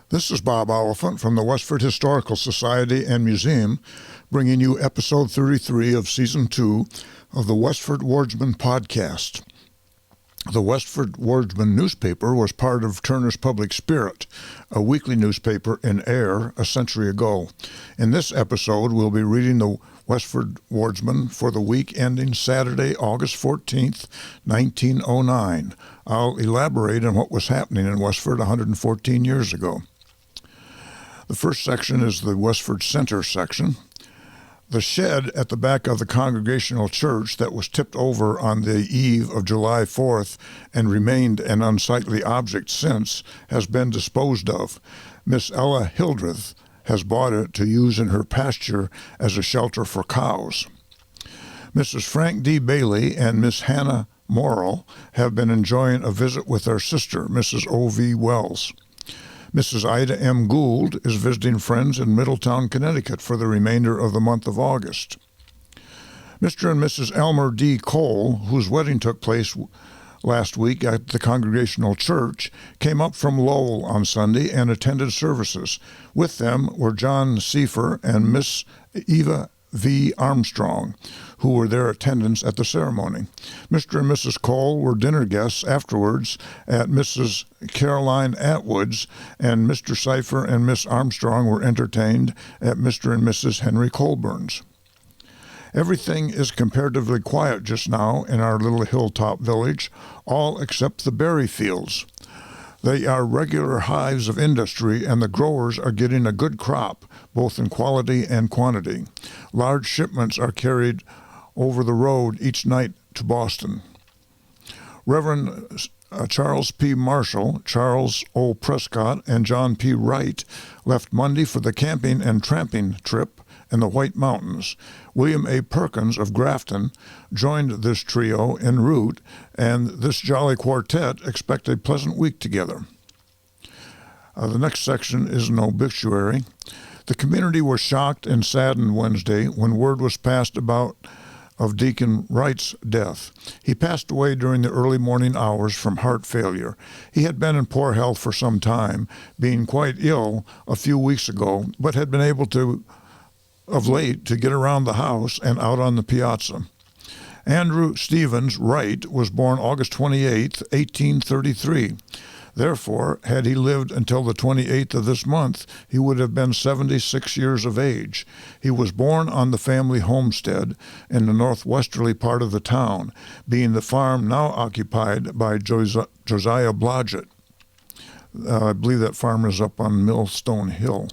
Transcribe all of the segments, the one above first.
This is Bob Oliphant from the Westford Historical Society and Museum, bringing you episode 33 of Season 2 of the Westford Wardsman podcast. The Westford Wardsman newspaper was part of Turner's Public Spirit, a weekly newspaper in Ayer a century ago. In this episode, we'll be reading the Westford Wardsman for the week ending Saturday, August 14th, 1909. I'll elaborate on what was happening in Westford 114 years ago. The first section is the Westford Center section. The shed at the back of the Congregational Church that was tipped over on the eve of July 4th and remained an unsightly object since has been disposed of. Miss Ella Hildreth has bought it to use in her pasture as a shelter for cows. Mrs. Frank D. Bailey and Miss Hannah Morrill have been enjoying a visit with their sister, Mrs. O.V. Wells. Mrs. Ida M. Gould is visiting friends in Middletown, Connecticut for the remainder of the month of August. Mr. and Mrs. Elmer D. Cole, whose wedding took place last week at the Congregational Church, came up from Lowell on Sunday and attended services. With them were John Seifer and Miss Eva V. Armstrong, who were their attendants at the ceremony. Mr. and Mrs. Cole were dinner guests afterwards at Mrs. Caroline Atwood's, and Mr. Seifer and Miss Armstrong were entertained at Mr. and Mrs. Henry Colburn's. Everything is comparatively quiet just now in our little hilltop village, all except the berry fields. They are regular hives of industry, and the growers are getting a good crop, both in quality and quantity. Large shipments are carried over the road each night to Boston. Reverend Charles P. Marshall, Charles O. Prescott, and John P. Wright left Monday for the camping and tramping trip in the White Mountains. William A. Perkins of Grafton joined this trio en route, and this jolly quartet expect a pleasant week together. The next section is an obituary. The community was shocked and saddened Wednesday when word was passed about of Deacon Wright's death. He passed away during the early morning hours from heart failure. He had been in poor health for some time, being quite ill a few weeks ago, but had been able to of late to get around the house and out on the piazza. Andrew Stevens Wright was born August 28, 1833. Therefore, had he lived until the 28th of this month, he would have been 76 years of age. He was born on the family homestead in the northwesterly part of the town, being the farm now occupied by Josiah Blodgett. I believe that farm is up on Millstone Hill.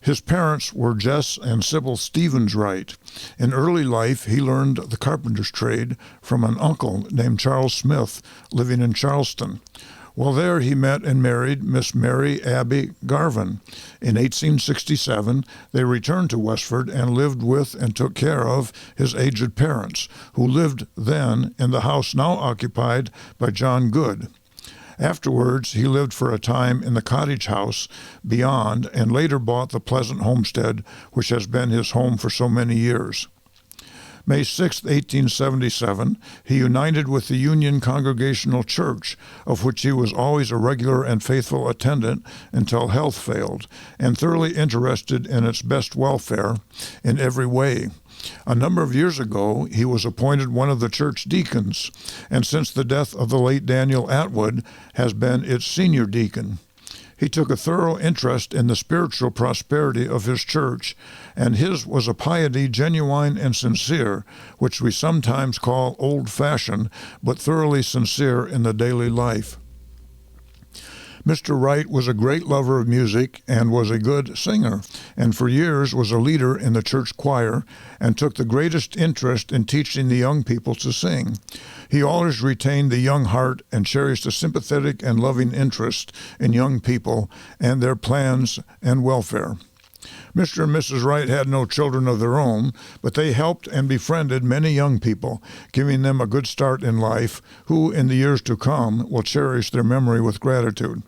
His parents were Jess and Sybil Stevens Wright. In early life, he learned the carpenter's trade from an uncle named Charles Smith, living in Charleston. While there, he met and married Miss Mary Abby Garvin. In 1867, they returned to Westford and lived with and took care of his aged parents, who lived then in the house now occupied by John Good. Afterwards, he lived for a time in the cottage house beyond and later bought the pleasant homestead, which has been his home for so many years. May 6, 1877, he united with the Union Congregational Church, of which he was always a regular and faithful attendant until health failed, and thoroughly interested in its best welfare in every way. A number of years ago, he was appointed one of the church deacons, and since the death of the late Daniel Atwood, has been its senior deacon. He took a thorough interest in the spiritual prosperity of his church, and his was a piety genuine and sincere, which we sometimes call old-fashioned, but thoroughly sincere in the daily life. Mr. Wright was a great lover of music and was a good singer, and for years was a leader in the church choir and took the greatest interest in teaching the young people to sing. He always retained the young heart and cherished a sympathetic and loving interest in young people and their plans and welfare. Mr. and Mrs. Wright had no children of their own, but they helped and befriended many young people, giving them a good start in life, who in the years to come will cherish their memory with gratitude.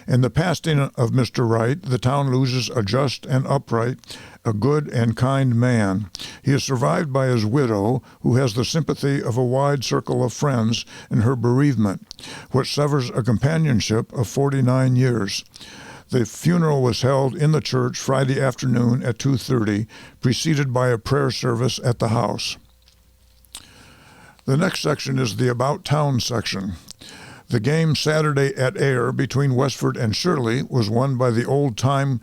In the passing of Mr. Wright, the town loses a just and upright, a good and kind man. He is survived by his widow, who has the sympathy of a wide circle of friends in her bereavement, which severs a companionship of 49 years. The funeral was held in the church Friday afternoon at 2:30, preceded by a prayer service at the house. The next section is the About Town section. The game Saturday at Ayer between Westford and Shirley was won by the old-time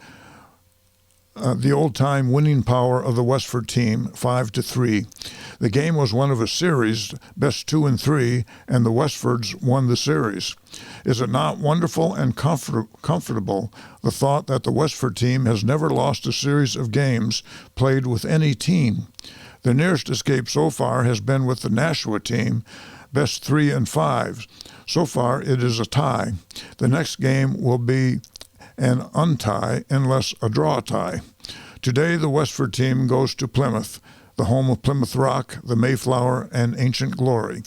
winning power of the Westford team, 5-3. The game was one of a series, best 2 and 3, and the Westfords won the series. Is it not wonderful and comfortable, the thought that the Westford team has never lost a series of games played with any team? The nearest escape so far has been with the Nashua team, best 3 and 5. So far, it is a tie. The next game will be an untie unless a draw tie. Today, the Westford team goes to Plymouth, the home of Plymouth Rock, the Mayflower, and Ancient Glory.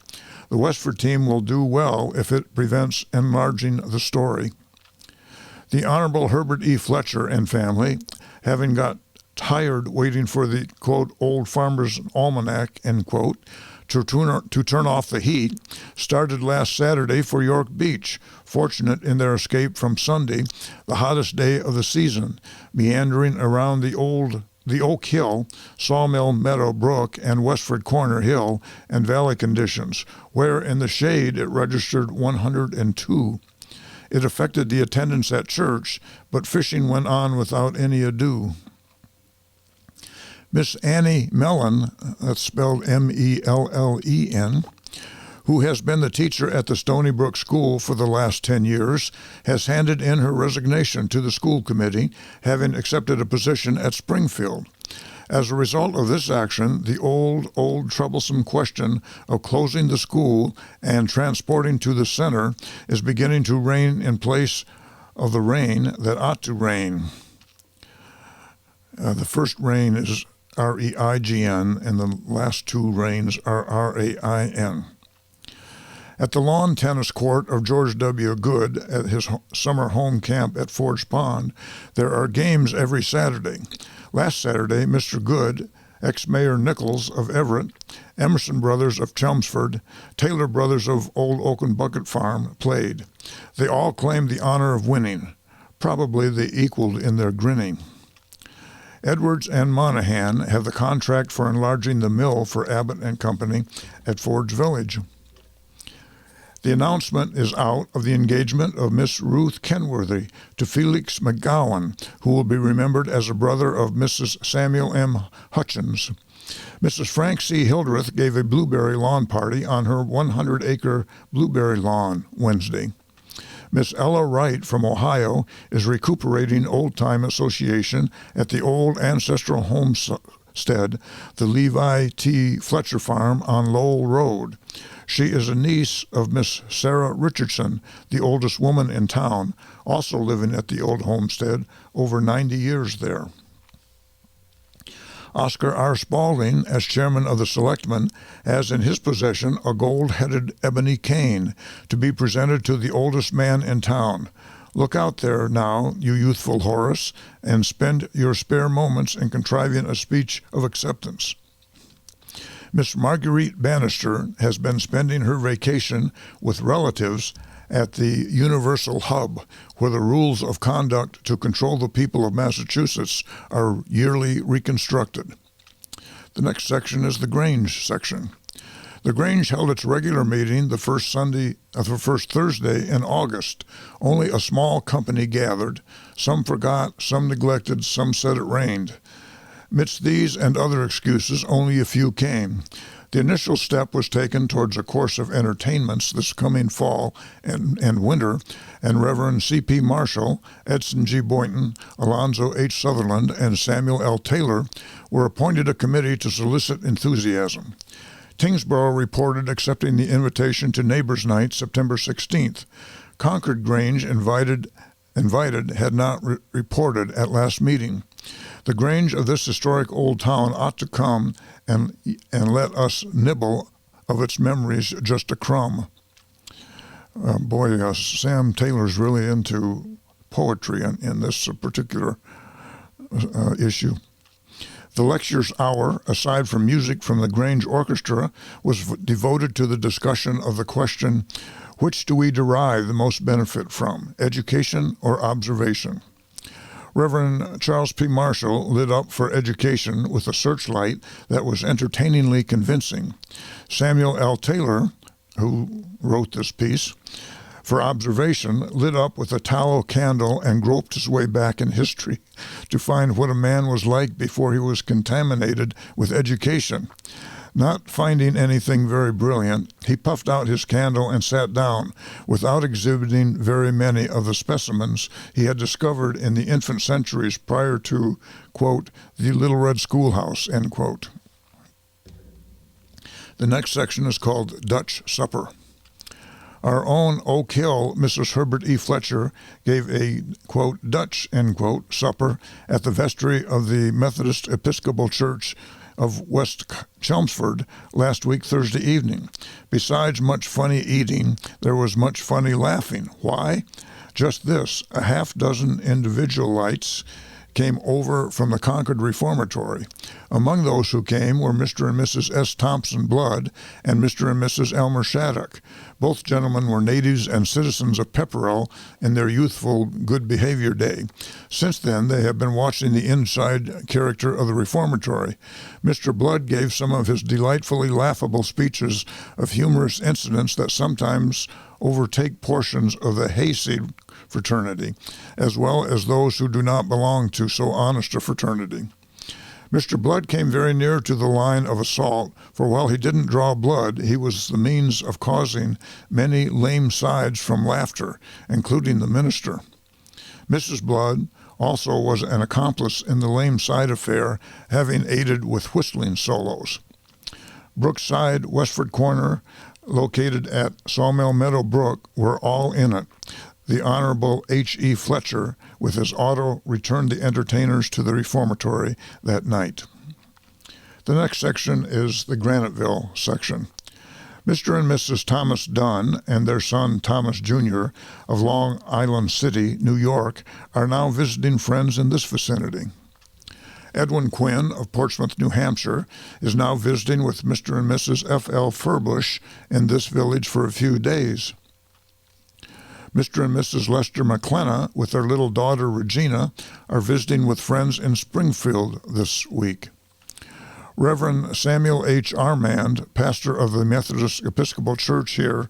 The Westford team will do well if it prevents enlarging the story. The Honorable Herbert E. Fletcher and family, having got tired waiting for the, quote, Old Farmer's Almanac, end quote, to turn off the heat, started last Saturday for York Beach, fortunate in their escape from Sunday, the hottest day of the season, meandering around the Oak Hill, Sawmill Meadow Brook, and Westford Corner Hill and valley conditions, where in the shade it registered 102. It affected the attendance at church, but fishing went on without any ado. Miss Annie Mellon, that's spelled Mellen, who has been the teacher at the Stony Brook School for the last 10 years, has handed in her resignation to the school committee, having accepted a position at Springfield. As a result of this action, the old troublesome question of closing the school and transporting to the center is beginning to reign in place of the rain that ought to reign. The first reign is R-E-I-G-N, and the last two reigns are R-A-I-N. At the lawn tennis court of George W. Good at his summer home camp at Forge Pond, there are games every Saturday. Last Saturday, Mr. Good, ex-Mayor Nichols of Everett, Emerson Brothers of Chelmsford, Taylor Brothers of Old Oaken Bucket Farm played. They all claimed the honor of winning. Probably they equaled in their grinning. Edwards and Monahan have the contract for enlarging the mill for Abbott and Company at Forge Village. The announcement is out of the engagement of Miss Ruth Kenworthy to Felix McGowan, who will be remembered as a brother of Mrs. Samuel M. Hutchins. Mrs. Frank C. Hildreth gave a blueberry lawn party on her 100-acre blueberry lawn Wednesday. Miss Ella Wright from Ohio is recuperating old-time association at the old ancestral homestead, the Levi T. Fletcher Farm on Lowell Road. She is a niece of Miss Sarah Richardson, the oldest woman in town, also living at the old homestead, over 90 years there. Oscar R. Spaulding, as chairman of the Selectmen, has in his possession a gold-headed ebony cane to be presented to the oldest man in town. Look out there now, you youthful Horace, and spend your spare moments in contriving a speech of acceptance. Miss Marguerite Bannister has been spending her vacation with relatives at the Universal Hub, where the rules of conduct to control the people of Massachusetts are yearly reconstructed. The next section is the Grange section. The Grange held its regular meeting the first Thursday in August. Only a small company gathered. Some forgot, some neglected, some said it rained. Amidst these and other excuses, only a few came. The initial step was taken towards a course of entertainments this coming fall and winter, and Reverend C.P. Marshall, Edson G. Boynton, Alonzo H. Sutherland, and Samuel L. Taylor were appointed a committee to solicit enthusiasm. Tingsboro reported accepting the invitation to Neighbors' Night September 16th. Concord Grange invited had not reported at last meeting. The Grange of this historic old town ought to come and let us nibble of its memories just a crumb. Sam Taylor's really into poetry in this particular issue. The lecture's hour, aside from music from the Grange Orchestra, was devoted to the discussion of the question, which do we derive the most benefit from, education or observation? Reverend Charles P. Marshall lit up for education with a searchlight that was entertainingly convincing. Samuel L. Taylor, who wrote this piece, for observation, lit up with a tallow candle and groped his way back in history to find what a man was like before he was contaminated with education. Not finding anything very brilliant, he puffed out his candle and sat down, without exhibiting very many of the specimens he had discovered in the infant centuries prior to, quote, the Little Red Schoolhouse, end quote. The next section is called Dutch Supper. Our own Oak Hill, Mrs. Herbert E. Fletcher, gave a, quote, Dutch, end quote, supper at the vestry of the Methodist Episcopal Church of West Chelmsford last week Thursday evening. Besides much funny eating, there was much funny laughing. Why? Just this, a half dozen individualites came over from the Concord Reformatory. Among those who came were Mr. and Mrs. S. Thompson Blood and Mr. and Mrs. Elmer Shattuck. Both gentlemen were natives and citizens of Pepperell in their youthful good behavior day. Since then, they have been watching the inside character of the Reformatory. Mr. Blood gave some of his delightfully laughable speeches of humorous incidents that sometimes overtake portions of the hayseed fraternity, as well as those who do not belong to so honest a fraternity. Mr. Blood came very near to the line of assault, for while he didn't draw blood, he was the means of causing many lame sides from laughter, including the minister. Mrs. Blood also was an accomplice in the lame side affair, having aided with whistling solos. Brookside, Westford Corner, located at Sawmill Meadow Brook, were all in it. The Honorable H.E. Fletcher, with his auto, returned the entertainers to the Reformatory that night. The next section is the Graniteville section. Mr. and Mrs. Thomas Dunn and their son Thomas Jr. of Long Island City, New York, are now visiting friends in this vicinity. Edwin Quinn of Portsmouth, New Hampshire, is now visiting with Mr. and Mrs. F.L. Furbush in this village for a few days. Mr. and Mrs. Lester McClenna, with their little daughter Regina, are visiting with friends in Springfield this week. Reverend Samuel H. Armand, pastor of the Methodist Episcopal Church here,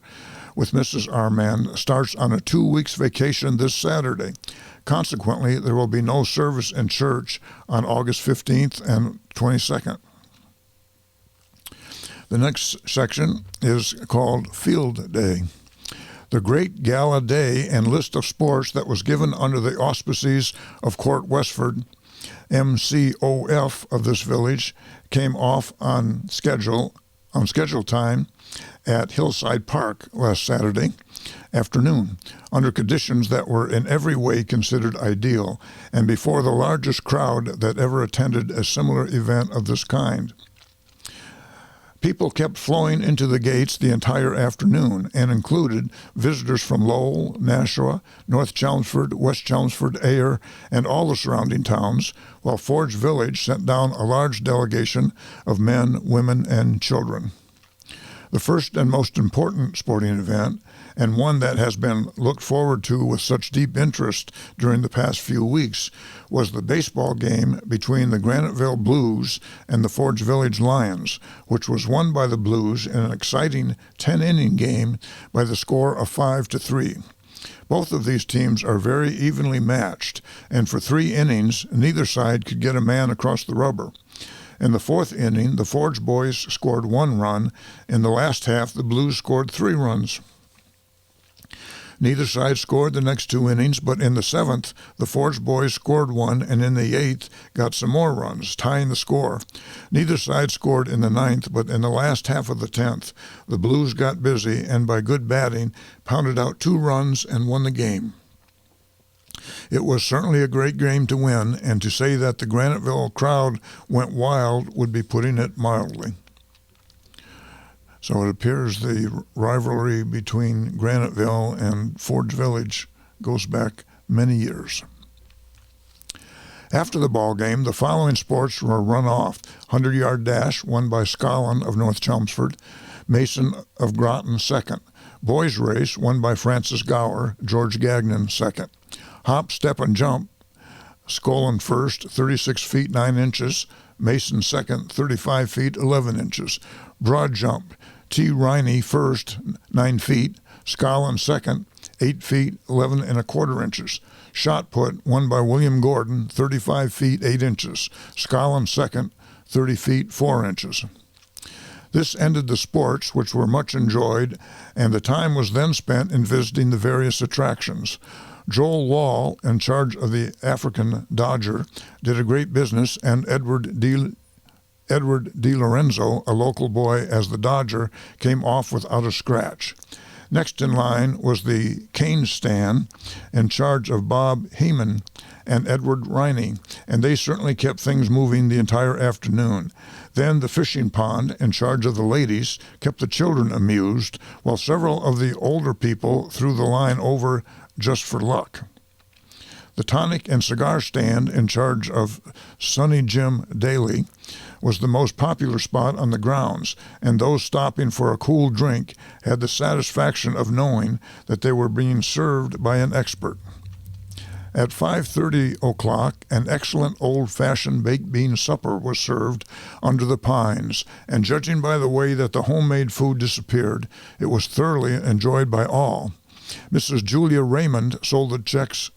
with Mrs. Armand, starts on a 2-week vacation this Saturday. Consequently, there will be no service in church on August 15th and 22nd. The next section is called Field Day. The great gala day and list of sports that was given under the auspices of Court Westford, MCOF of this village, came off on schedule time at Hillside Park last Saturday afternoon, under conditions that were in every way considered ideal, and before the largest crowd that ever attended a similar event of this kind. People kept flowing into the gates the entire afternoon and included visitors from Lowell, Nashua, North Chelmsford, West Chelmsford, Ayer, and all the surrounding towns, while Forge Village sent down a large delegation of men, women, and children. The first and most important sporting event, and one that has been looked forward to with such deep interest during the past few weeks, was the baseball game between the Graniteville Blues and the Forge Village Lions, which was won by the Blues in an exciting 10-inning game by the score of 5-3. Both of these teams are very evenly matched, and for 3 innings, neither side could get a man across the rubber. In the 4th inning, the Forge boys scored 1 run. In the last half, the Blues scored 3 runs. Neither side scored the next 2 innings, but in the 7th, the Forge boys scored 1, and in the 8th got some more runs, tying the score. Neither side scored in the 9th, but in the last half of the 10th, the Blues got busy and by good batting pounded out 2 runs and won the game. It was certainly a great game to win, and to say that the Graniteville crowd went wild would be putting it mildly. So it appears the rivalry between Graniteville and Forge Village goes back many years. After the ball game, the following sports were run off: 100-yard dash won by Scollin of North Chelmsford, Mason of Groton second. Boys race won by Francis Gower, George Gagnon second. Hop, step, and jump Scollin first, 36 feet 9 inches. Mason second, 35 feet 11 inches. Broad jump, T. Riney first, 9 feet. Scollin second, 8 feet 11 and a quarter inches. Shot put, won by William Gordon, 35 feet 8 inches. Scollin second, 30 feet 4 inches. This ended the sports, which were much enjoyed, and the time was then spent in visiting the various attractions. Joel Wall, in charge of the African Dodger, did a great business, and Edward D. Lorenzo, a local boy as the Dodger, came off without a scratch. Next in line was the cane stand, in charge of Bob Heeman and Edward Riney, and they certainly kept things moving the entire afternoon. Then the fishing pond, in charge of the ladies, kept the children amused, while several of the older people threw the line over just for luck. The tonic and cigar stand, in charge of Sonny Jim Daly, was the most popular spot on the grounds, and those stopping for a cool drink had the satisfaction of knowing that they were being served by an expert. At 5:30 o'clock, an excellent old-fashioned baked bean supper was served under the pines, and judging by the way that the homemade food disappeared, it was thoroughly enjoyed by all. Mrs. Julia Raymond sold the checks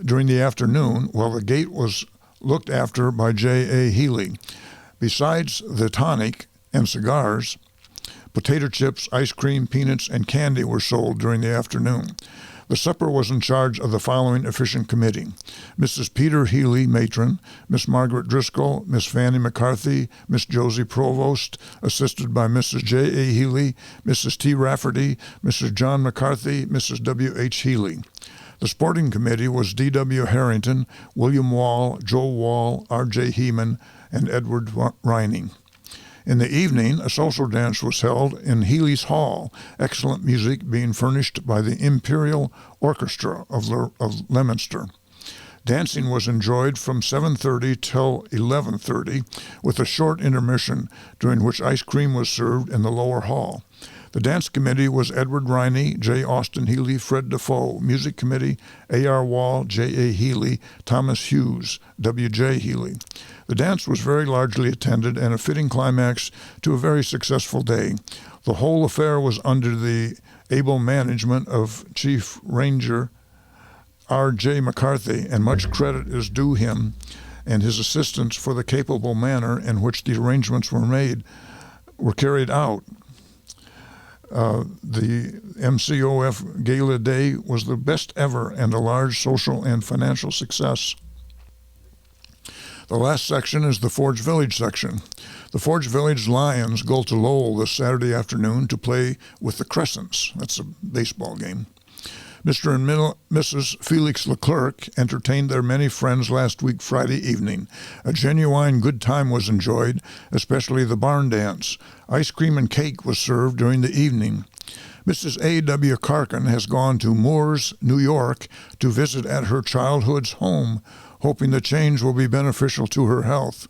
during the afternoon, while the gate was looked after by J.A. Healy. Besides the tonic and cigars, potato chips, ice cream, peanuts, and candy were sold during the afternoon. The supper was in charge of the following efficient committee: Mrs. Peter Healy, matron; Miss Margaret Driscoll; Miss Fanny McCarthy; Miss Josie Provost, assisted by Mrs. J.A. Healy, Mrs. T. Rafferty, Mrs. John McCarthy, Mrs. W.H. Healy. The sporting committee was D.W. Harrington, William Wall, Joe Wall, R.J. Heeman, and Edward Riney. In the evening, a social dance was held in Healy's Hall, excellent music being furnished by the Imperial Orchestra of Leominster. Dancing was enjoyed from 7:30 till 11:30, with a short intermission, during which ice cream was served in the lower hall. The dance committee was Edward Riney, J. Austin Healy, Fred Defoe. Music committee, A.R. Wall, J.A. Healy, Thomas Hughes, W.J. Healy. The dance was very largely attended and a fitting climax to a very successful day. The whole affair was under the able management of Chief Ranger R.J. McCarthy, and much credit is due him and his assistants for the capable manner in which the arrangements were carried out. The MCOF Gala Day was the best ever and a large social and financial success. The last section is the Forge Village section. The Forge Village Lions go to Lowell this Saturday afternoon to play with the Crescents. That's a baseball game. Mr. and Mrs. Felix Leclerc entertained their many friends last week Friday evening. A genuine good time was enjoyed, especially the barn dance. Ice cream and cake was served during the evening. Mrs. A.W. Karkin has gone to Moores, New York, to visit at her childhood's home, hoping the change will be beneficial to her health.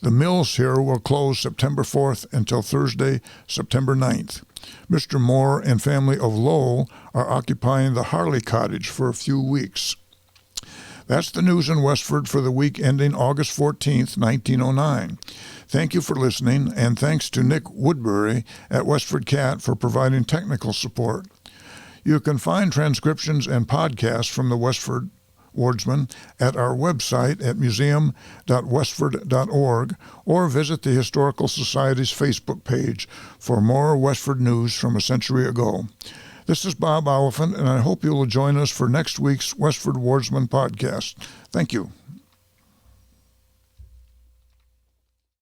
The mills here will close September 4th until Thursday, September 9th. Mr. Moore and family of Lowell are occupying the Harley Cottage for a few weeks. That's the news in Westford for the week ending August 14th, 1909. Thank you for listening, and thanks to Nick Woodbury at WestfordCAT for providing technical support. You can find transcriptions and podcasts from the Westford Wardsman at our website at museum.westford.org, or visit the Historical Society's Facebook page for more Westford news from a century ago. This is Bob Oliphant, and I hope you will join us for next week's Westford Wardsman podcast. Thank you.